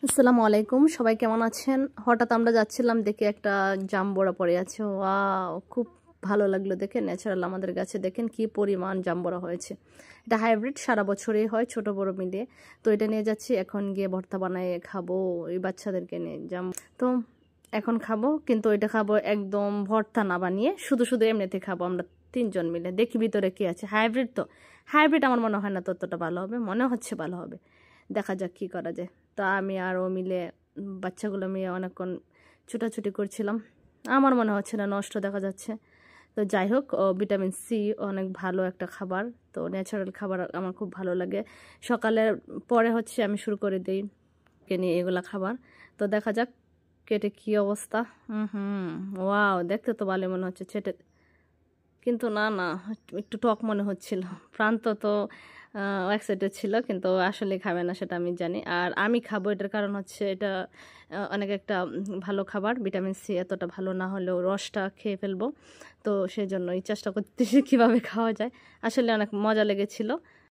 আসসালামু আলাইকুম, সবাই কেমন আছেন? হঠাৎ আমরা যাচ্ছিলাম, দেখে একটা জাম্বুরা পড়ে আছে। ওয়াও, খুব ভালো লাগলো দেখে। ন্যাচারাল আমাদের গাছে দেখেন কি পরিমাণ জাম্বুরা হয়েছে। এটা হাইব্রিড, সারা বছরই হয়, ছোট বড় মিলিয়ে। তো এটা নিয়ে যাচ্ছি, এখন গিয়ে ভর্তা বানায় খাবো এই বাচ্চাদেরকে নিয়ে তো এখন খাবো, কিন্তু এটা খাবো একদম ভর্তা না বানিয়ে, শুধু শুধু এমনিতে খাবো আমরা তিনজন মিলে। দেখি ভিতরে কি আছে। হাইব্রিড তো, হাইব্রিড আমার মনে হয় না ততটা ভালো হবে, মনে হচ্ছে ভালো হবে। দেখা যাক কি করা যায়। তো আমি আর ও মিলে, বাচ্চাগুলো মিলে অনেকক্ষণ ছুটাছুটি করছিলাম। আমার মনে হচ্ছে না নষ্ট দেখা যাচ্ছে। তো যাই হোক, ভিটামিন সি অনেক ভালো একটা খাবার। তো ন্যাচারাল খাবার আমার খুব ভালো লাগে। সকালের পরে হচ্ছে আমি শুরু করে দিই নিয়ে এগুলা খাবার। তো দেখা যাক কেটে কি অবস্থা। ওয়াও, দেখতে তো ভালো মনে হচ্ছে ছেটে, কিন্তু না না, একটু টক মনে হচ্ছিল। প্রান্ত তো এক্সাইটেড ছিল, কিন্তু আসলে খাবে না সেটা আমি জানি। আর আমি খাবো, এটার কারণ হচ্ছে এটা অনেক একটা ভালো খাবার। ভিটামিন সি এতটা ভালো না হলেও রসটা খেয়ে ফেলবো। তো সেই জন্য এই চেষ্টা করতেছি কীভাবে খাওয়া যায়। আসলে অনেক মজা লেগেছিল।